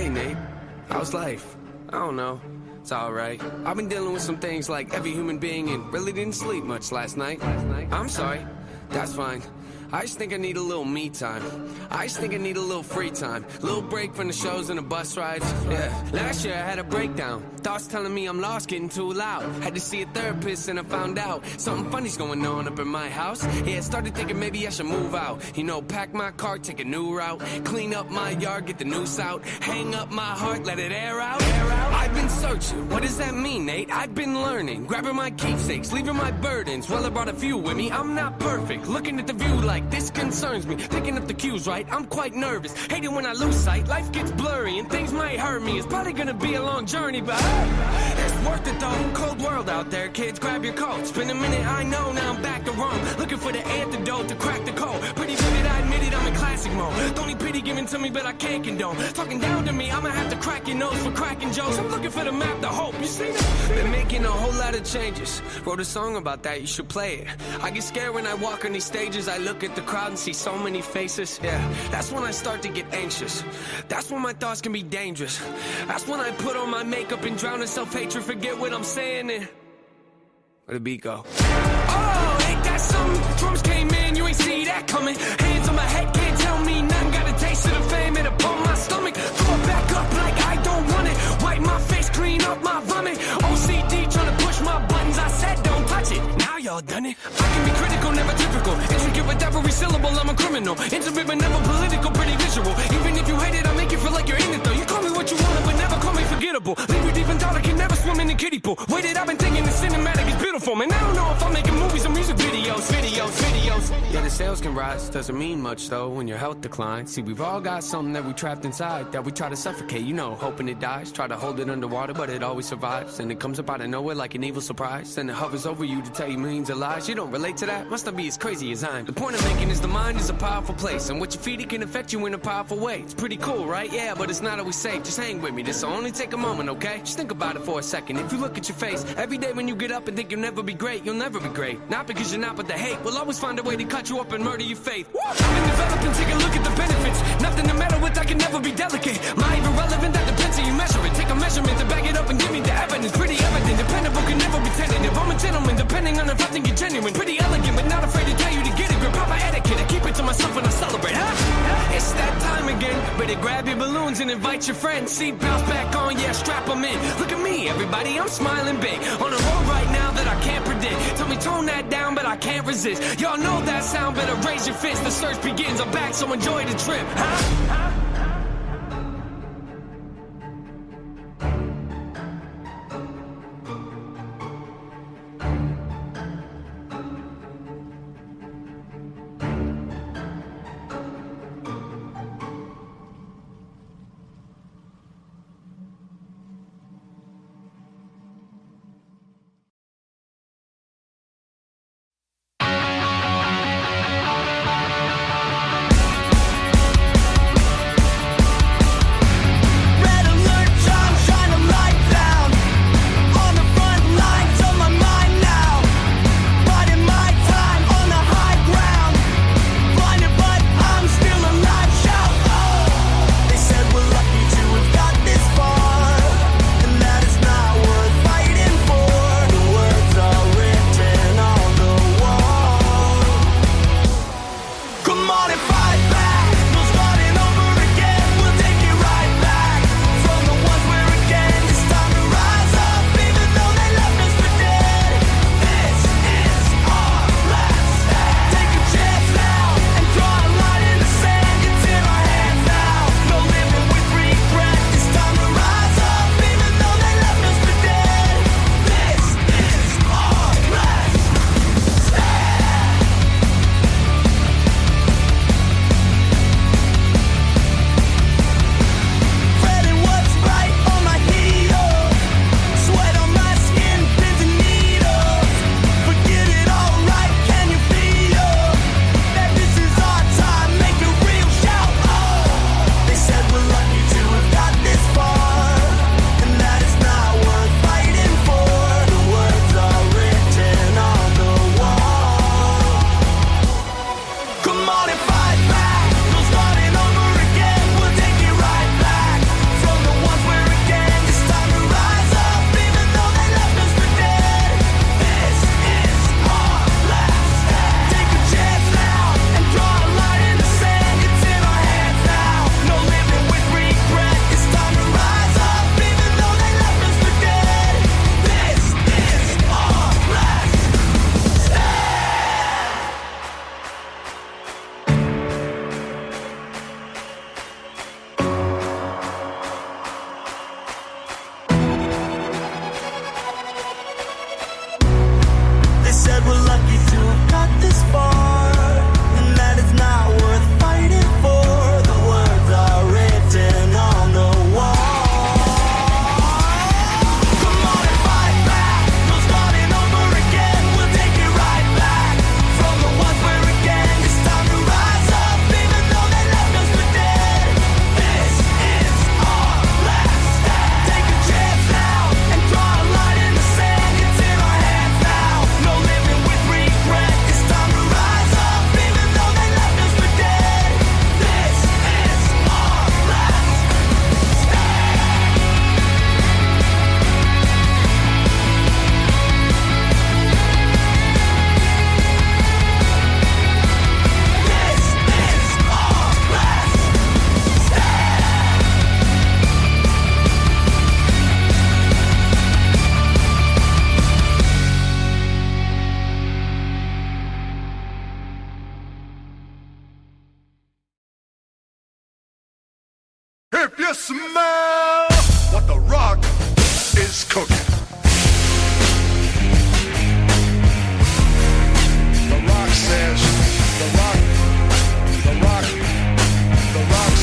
Hey, Nate. How's life? I don't know. It's alright. I've been dealing with some things like every human being and really didn't sleep much last night. I'm sorry. That's fine. I just think I need a little me time. I just think I need a little free time. A little break from the shows and the bus rides. Yeah. Last year I had a breakdown. Thoughts telling me I'm lost, getting too loud. Had to see a therapist and I found out something funny's going on up in my house. Yeah, started thinking maybe I should move out. You know, pack my car, take a new route. Clean up my yard, get the noose out. Hang up my heart, let it air out. I've been searching. What does that mean, Nate? I've been learning. Grabbing my keepsakes, leaving my burdens. Well, I brought a few with me. I'm not perfect. Looking at the view like this concerns me. Picking up the cues right, I'm quite nervous. Hate it when I lose sight, life gets blurry and things might hurt me. It's probably gonna be a long journey, but it's worth it though. Cold world out there, kids, grab your coats. Been a minute, I know, now I'm back to Rome. Looking for the antidote to crack the code. Pretty vivid, I admit it, I'm in classic mode. Don't need pity given to me, but I can't condone. Talking down to me, I'ma have to crack your nose for cracking jokes. I'm looking for the map, the hope, you see that? Been making a whole lot of changes. Wrote a song about that, you should play it. I get scared when I walk on these stages. I look at the crowd and see so many faces. Yeah, that's when I start to get anxious. That's when my thoughts can be dangerous. That's when I put on my makeup and drown in self-hatred. Forget what I'm saying and where'd the beat go? Oh, ain't that something? Drums came in, you ain't see that coming. Hands on my head, can't tell me nothing. Got a taste of the fame, it'll pump my stomach. Throw it back up like I don't want it. Wipe my face, clean up my vomit. OCD trying to push my buttons. I said don't touch it. Now y'all done it. I can be critical, never typical. Intricate with every syllable, I'm a criminal. Intimate but never political, pretty visual. Even if you hate it, I'll make you feel like you're in it though. You call me what you want, but never call me forgettable. Leave you deep in thought, I can never swim in the kiddie pool. Waited, I've been thinking the cinematic is beautiful. Man, I don't know if I'm making movies or music videos. Yeah, the sales can rise, doesn't mean much though when your health declines. See, we've all got something that we trapped inside that we try to suffocate, you know, hoping it dies. Try to hold it underwater, but it always survives. And it comes up out of nowhere like an evil surprise. And it hovers over you to tell you millions of lies. You don't relate to that? Must not be as crazy as I'm. The point I'm making is the mind is a powerful place, and what you feed it can affect you in a powerful way. It's pretty cool, right? Yeah, but it's not always safe. Just hang with me, this'll only take a moment, okay? Just think about it for a second. If you look at your face every day when you get up and think you'll never be great, you'll never be great. Not because you're not, but the hate will always find a way to cut you up and murder your faith. I've been developing, take a look at the benefits. Nothing to meddle with, I can never be delicate. Mind irrelevant, that depends how you measure it. Take a measurement to back it up and give me the evidence. Pretty evident, dependable, can never be tentative. I'm a gentleman, depending on if I think you're genuine. Pretty elegant, but not afraid to tell you to get a grip. Proper etiquette, I keep it to myself when I celebrate, huh? It's that time again. Better grab your balloons and invite your friends. Seat belts back on, yeah, strap them in. Look at me, everybody, I'm smiling big. On a road right now that I can't predict. Tell me tone that down, but I can't resist. Y'all know that sound, better raise your fist. The search begins, I'm back, so enjoy the trip, huh? If you smell what The Rock is cooking. The Rock says, The Rock says. The Rock says, The Rock.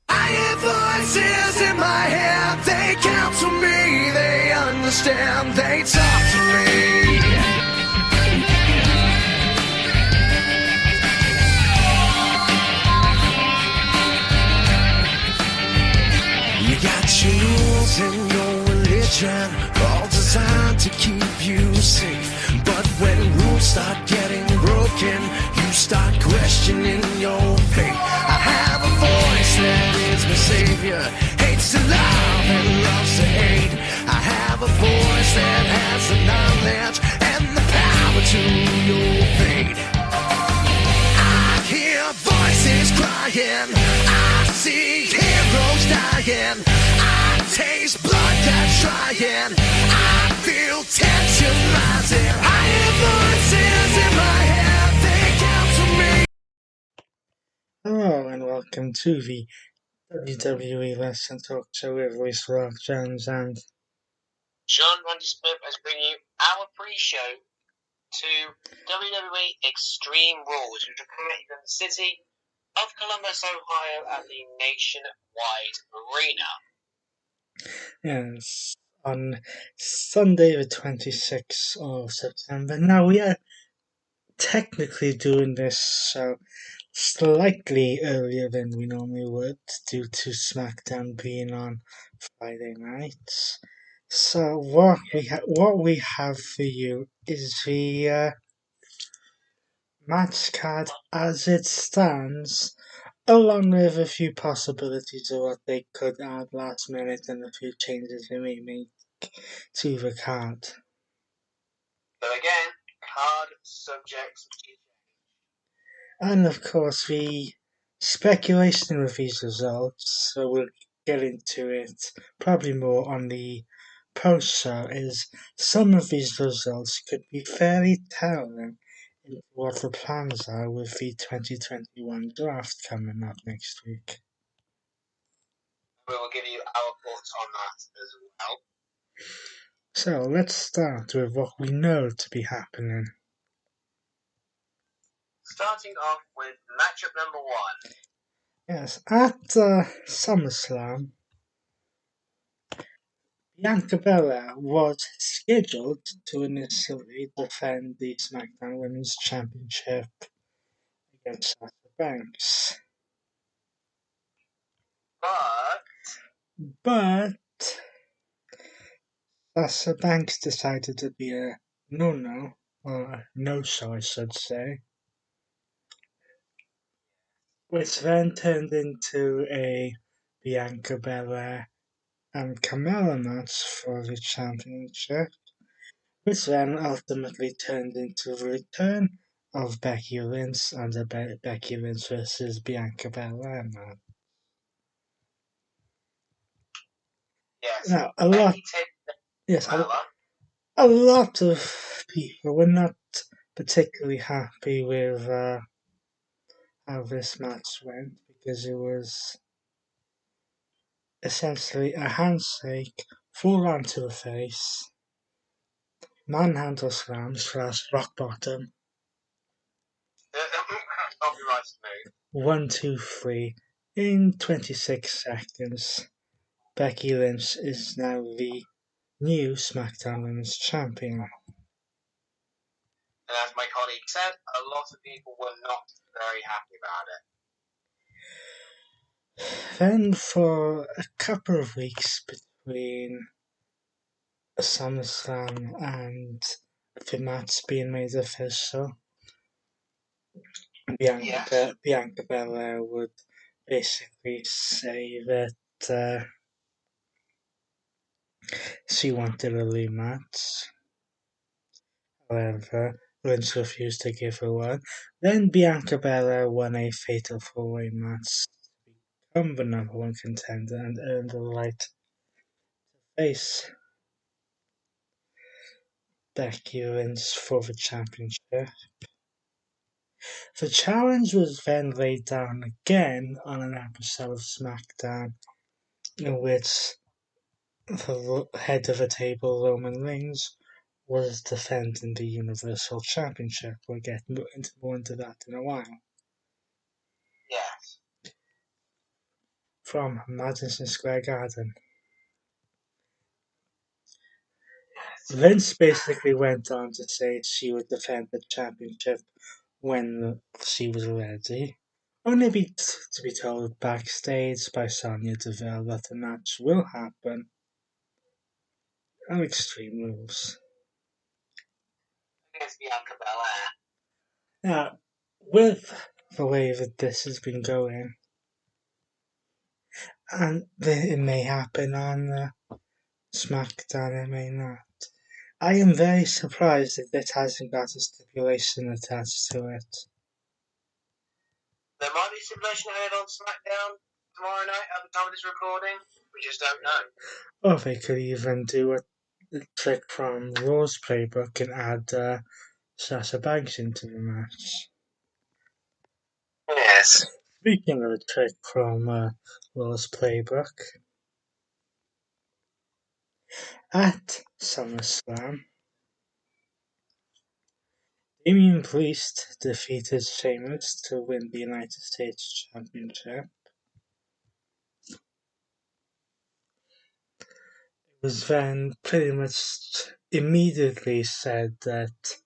I hear voices in my head, they counsel me, they understand, they talk to me. You got your rules and your religion, all designed to keep you safe. But when rules start getting broken, you start questioning your faith. I have a voice that is my savior, hates to love and loves to hate. I have a voice that has the knowledge and the power to your fate. I hear voices crying, I see heroes dying, I taste blood that's drying, I feel tension rising. I hear voices in my head, they counsel me. Hello and welcome to the WWE Wrestling Talk Show with Royce Rock Jones and John Randy Smith as bringing you our pre-show to WWE Extreme Rules, which are currently in the city of Columbus, Ohio at the Nationwide Arena. yes, on Sunday the 26th of September. Now we are technically doing this show slightly earlier than we normally would due to SmackDown being on Friday nights. So what we have for you is the match card as it stands, along with a few possibilities of what they could add last minute and a few changes they may make to the card. But again, card subjects to change. And of course, the speculation with these results, so we'll get into it probably more on the post show, is some of these results could be fairly telling in what the plans are with the 2021 draft coming up next week. We will give you our thoughts on that as well. So let's start with what we know to be happening. Starting off with matchup number 1. Yes, at SummerSlam, Bianca Belair was scheduled to initially defend the SmackDown Women's Championship against Sasha Banks. But Sasha Banks decided to be a no-no, or a no-show I should say, which then turned into a Bianca Belair and Carmella match for the championship, which then ultimately turned into the return of Becky Lynch and a Becky Lynch versus Bianca Belair match. Yes. Now, a lot of people were not particularly happy with how this match went, because it was essentially a handshake, full on to the face, manhandle slam / rock bottom, 1, 2, 3 in 26 seconds. Becky Lynch is now the new SmackDown Women's Champion. And as my colleague said, a lot of people were not very happy about it. Then for a couple of weeks between SummerSlam and the match being made official, Bianca Belair would basically say that she wanted a rematch. However, Vince refused to give her one. Then Bianca Belair won a fatal four-way match to become the number one contender and earned the right to face Becky Lynch for the championship. The challenge was then laid down again on an episode of SmackDown, in which the head of the table, Roman Reigns, was defending the Universal Championship. We'll get more into that in a while. Yes. From Madison Square Garden. Vince basically went on to say she would defend the championship when she was ready, only to be told backstage by Sonya Deville that the match will happen on Extreme Rules. Against Bianca Belair. Now, with the way that this has been going, and it may happen on SmackDown, it may not. I am very surprised that this hasn't got a stipulation attached to it. There might be a stipulation ahead on SmackDown tomorrow night at the time of this recording. We just don't know. Or they could even do a trick from Raw's playbook and add Sasha Banks into the match. Yes. Speaking of a trick from Raw's playbook, at SummerSlam, Damian Priest defeated Sheamus to win the United States Championship. It was then pretty much immediately said that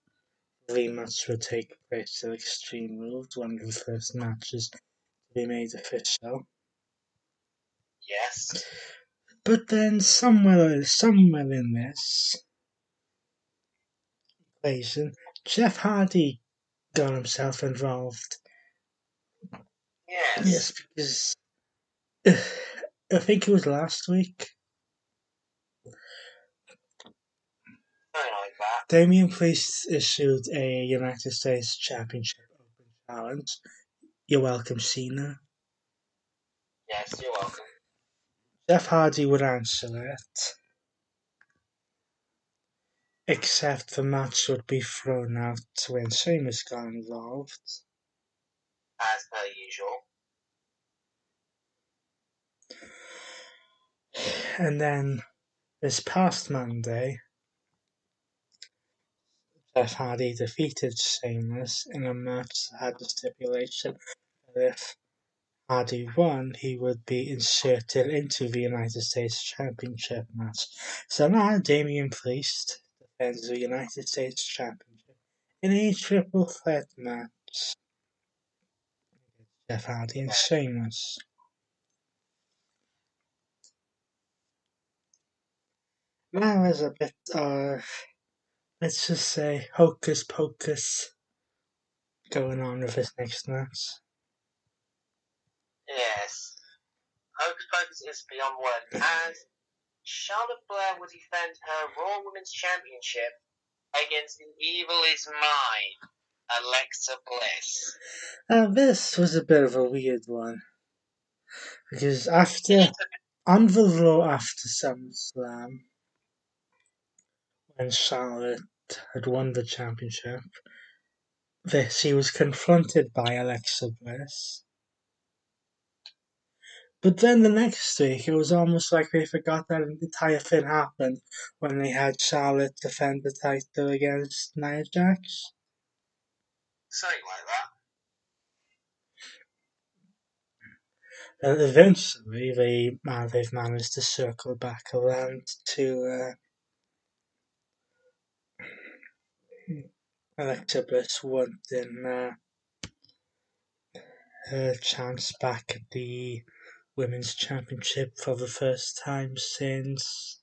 the rematch would take place at Extreme Rules, one of the first matches to be made official. Yes. But then somewhere in this equation, Jeff Hardy got himself involved. Yes. Because I think it was last week. Something like that. Damian Priest issued a United States Championship Open Challenge. You're welcome, Cena. Yes, you're welcome. Jeff Hardy would answer it, except the match would be thrown out when Sheamus got involved. As per usual. And then this past Monday, Jeff Hardy defeated Sheamus in a match that had the stipulation that if Hardy won, he would be inserted into the United States Championship match. So now Damian Priest defends the United States Championship in a triple threat match. Jeff Hardy and Sheamus. Now there's a bit of, let's just say, hocus pocus going on with this next match. Yes. Hocus Pocus is beyond word. As Charlotte Flair would defend her Raw Women's Championship against the Evil Is Mine, Alexa Bliss. This was a bit of a weird one. Because on the Raw after SummerSlam, when Charlotte had won the championship, she was confronted by Alexa Bliss. But then the next week, it was almost like they forgot that the entire thing happened when they had Charlotte defend the title against Nia Jax. Something like that. Eventually, they've managed to circle back around to Alexa Bliss wanting her chance back at the Women's Championship for the first time since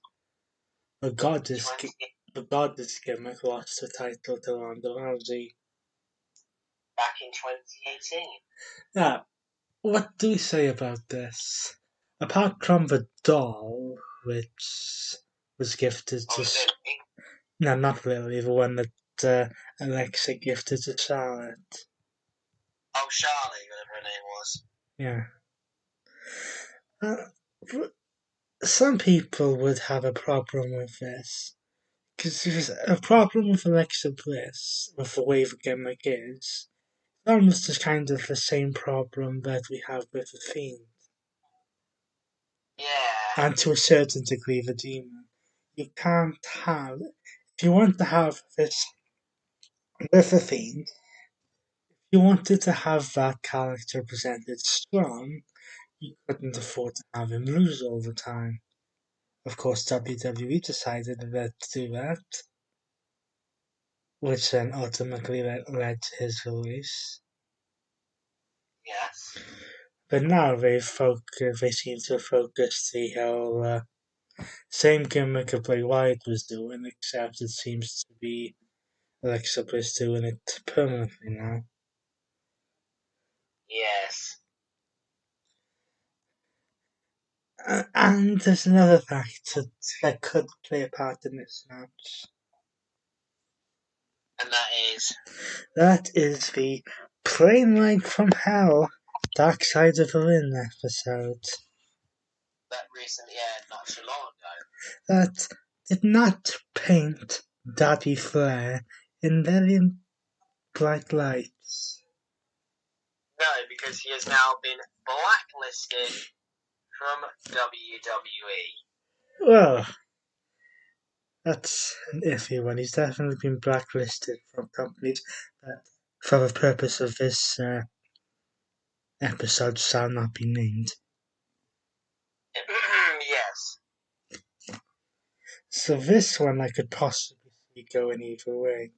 the Goddess Gimmick lost the title to Ronda Rousey. back in 2018. Now, what do we say about this? Apart from the doll, which was gifted Oh, to... Lily. No, not really, the one that Alexa gifted to Charlotte. Oh, Charlie, whatever her name was. Yeah. Some people would have a problem with this. Because there's a problem with Alexa Bliss, with the way the gimmick is. It's almost just kind of the same problem that we have with the Fiend. Yeah. And to a certain degree, the Demon. You can't have... If you want to have this with the Fiend, if you wanted to have that character presented strong, you couldn't afford to have him lose all the time. Of course, WWE decided to do that, which then ultimately led to his release. Yes. But now they seem to focus the whole same gimmick that Bray Wyatt was doing, except it seems to be Alexa Bliss doing it permanently now. Yes. And there's another factor that could play a part in this match. And that is? That is the Plane Ride from Hell Dark Side of the Ring episode. That recently aired not so long ago. That did not paint Daddy Flair in very bright lights. No, because he has now been blacklisted from WWE. Well, that's an iffy one. He's definitely been blacklisted from companies that, for the purpose of this episode, shall not be named. Yes. So this one I could possibly see going either way.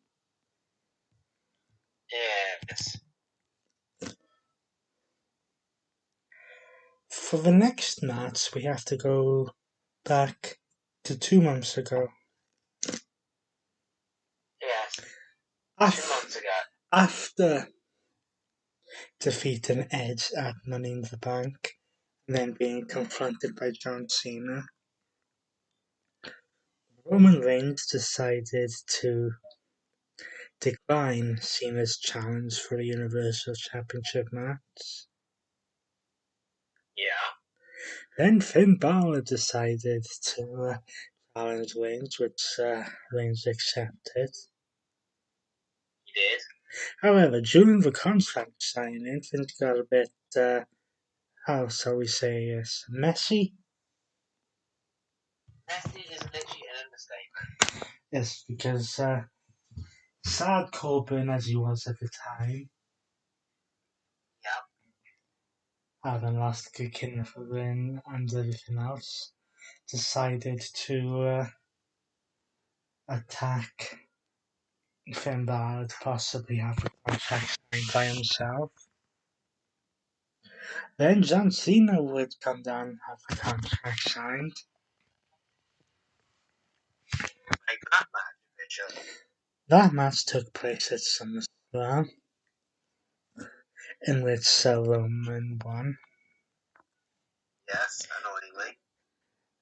Yes. For the next match, we have to go back to 2 months ago. Yes. 2 months ago. After defeating Edge at Money in the Bank, and then being confronted by John Cena, Roman Reigns decided to decline Cena's challenge for a Universal Championship match. Yeah. Then Finn Balor decided to challenge Reigns, which Reigns accepted. He did. However, during the contract signing, things got a bit, how shall we say, messy. Messy is literally an understatement. Yes, because sad Corbin as he was at the time, having lost the King of the Ring and everything else, decided to attack Finn Balor to possibly have the contract signed by himself. Then John Cena would come down and have the contract signed. Make that match, Richard. That match took place at SummerSlam, in which Roman won. Yes, annoyingly.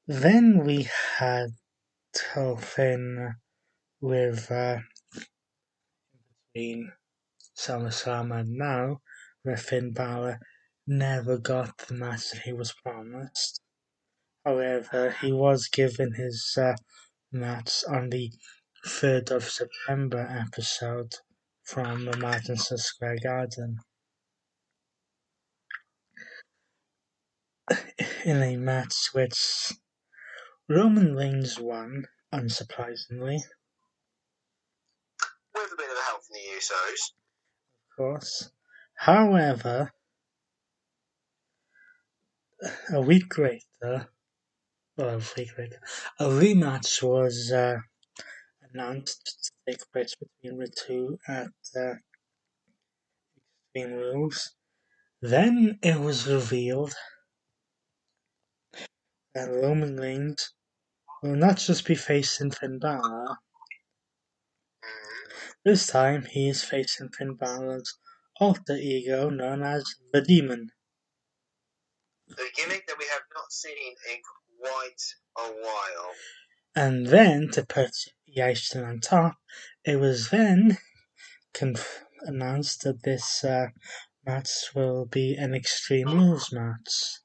Then we had Finn with between SummerSlam and now, where Finn Balor never got the match that he was promised. However, he was given his match on the 3rd of September episode from the Madison Square Garden. In a match which Roman Reigns won, unsurprisingly, With a bit of help from the Usos. of course. However, a week later, a rematch was announced to take place between the two at Extreme Rules. Then it was revealed that Roman Reigns will not just be facing Finn Balor. This time he is facing Finn Balor's alter ego known as the Demon. A gimmick that we have not seen in quite a while. And then, to put the icing on top, it was then announced that this match will be an Extreme Rules match.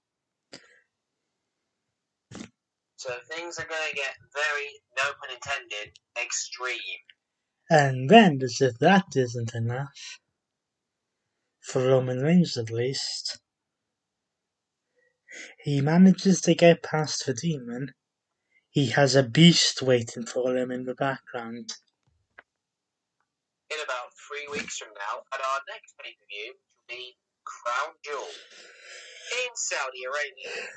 So things are going to get very, no pun intended, extreme. And then, as if that isn't enough, for Roman Reigns at least, he manages to get past the Demon. He has a beast waiting for him in the background. In about 3 weeks from now, at our next pay-per-view, which will be Crown Jewel in Saudi Arabia.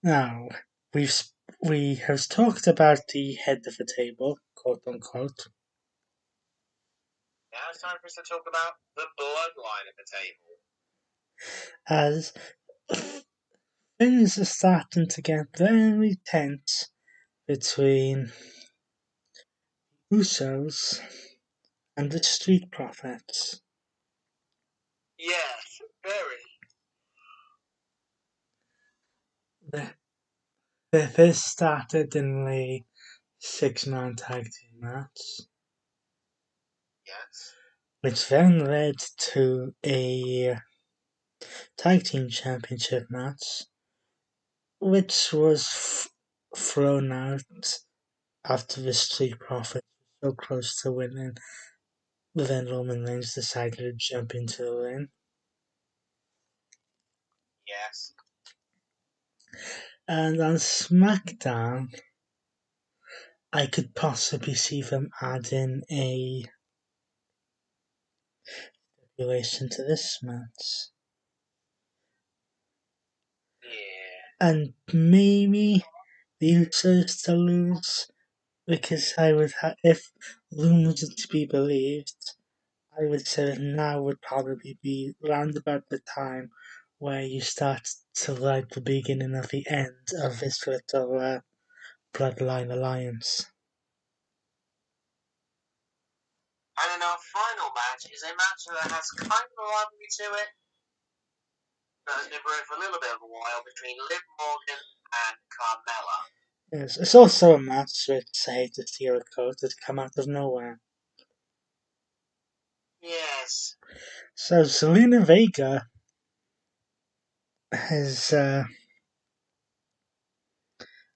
Now, we have talked about the head of the table, quote unquote. Now it's time for us to talk about the bloodline at the table. As things are starting to get very tense between Usos and the Street Profits. Yes, very. This started in a 6-man tag team match, Yes. which then led to a tag team championship match, which was thrown out after the Street Profits were so close to winning. Then Roman Reigns decided to jump into the ring. Yes. And on SmackDown, I could possibly see them adding a stipulation to this match. Yeah. And maybe the Usos to lose, because if rumors are to be believed, I would say that now would probably be round about the time where you start to like the beginning of the end of this little bloodline alliance. And then our final match is a match that has kind of a rivalry to it, that has been brewing for a little bit of a while between Liv Morgan and Carmella. Yes, it's also a match which I hate to steal a quote that's come out of nowhere. Yes. So Zelina Vega has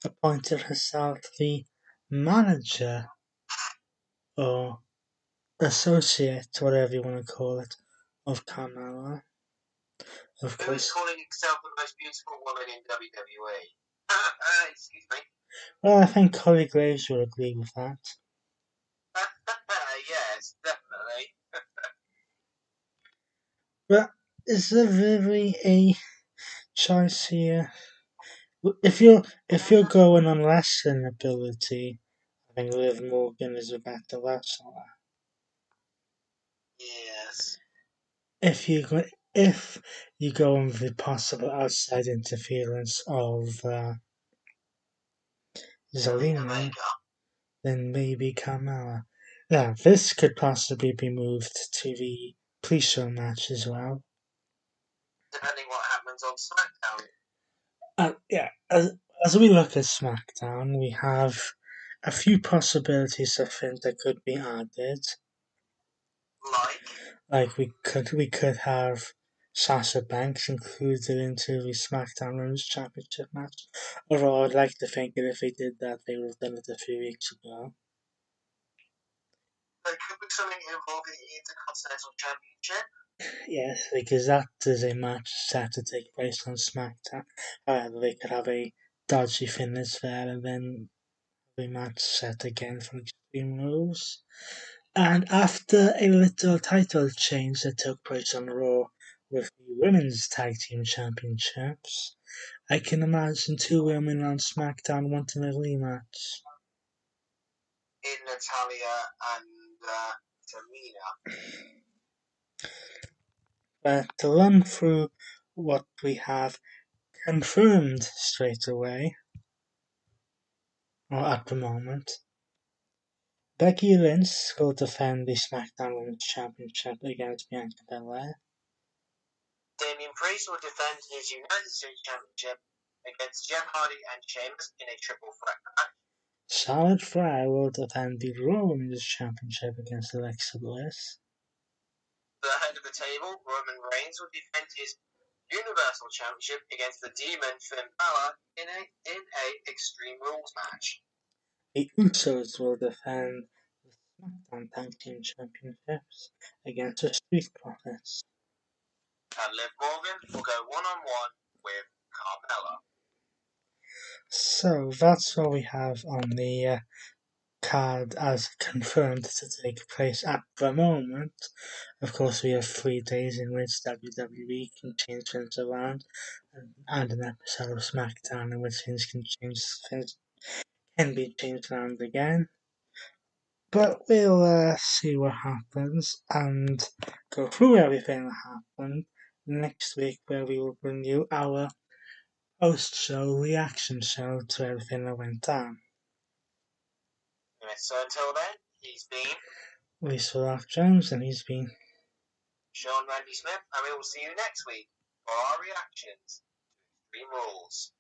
appointed herself the manager or associate, whatever you want to call it, of Carmella. Of Who is course. calling himself the most beautiful woman in WWE? Excuse me. Well, I think Corey Graves will agree with that. Yes, definitely. But is there really a choice here? If you're going on wrestling ability, I think Liv Morgan is a better wrestler. Yes. If you go on the possible outside interference of Zelina, then maybe Carmella. Yeah, this could possibly be moved to the pre-show match as well. Depending what happens on SmackDown. Yeah, as we look at SmackDown, we have a few possibilities of things that could be added. Like we could have Sasha Banks included into the SmackDown Women's Championship match. Although I'd like to think that if they did that, they would have done it a few weeks ago. There could be something involving the Intercontinental Championship. Yes, because that is a match set to take place on SmackDown. However, they could have a dodgy finish there and then the match set again for Extreme Rules. And after a little title change that took place on Raw with the Women's Tag Team Championships, I can imagine two women on SmackDown wanting a rematch. In Natalia and Tamina. But to run through what we have confirmed straight away, or at the moment, Becky Lynch will defend the SmackDown Women's Championship against Bianca Belair. Damian Priest will defend his United States Championship against Jeff Hardy and Sheamus in a triple threat match. Charlotte Flair will defend the Raw Women's Championship against Alexa Bliss. The head of the table, Roman Reigns, will defend his Universal Championship against the Demon Finn Balor in a Extreme Rules match. The Usos will defend the SmackDown Tag Team Championships against the Street Profits. And Liv Morgan will go one-on-one with Carmella. So that's what we have on the card as confirmed to take place at the moment. Of course, we have 3 days in which WWE can change things around, and an episode of SmackDown in which things can be changed around again. But we'll see what happens and go through everything that happened next week, where we will bring you our post-show reaction show to everything that went down. So until then, he's been Lisa Rock Jones, and he's been Sean Randy Smith, and we will see you next week for our reactions to Extreme Rules.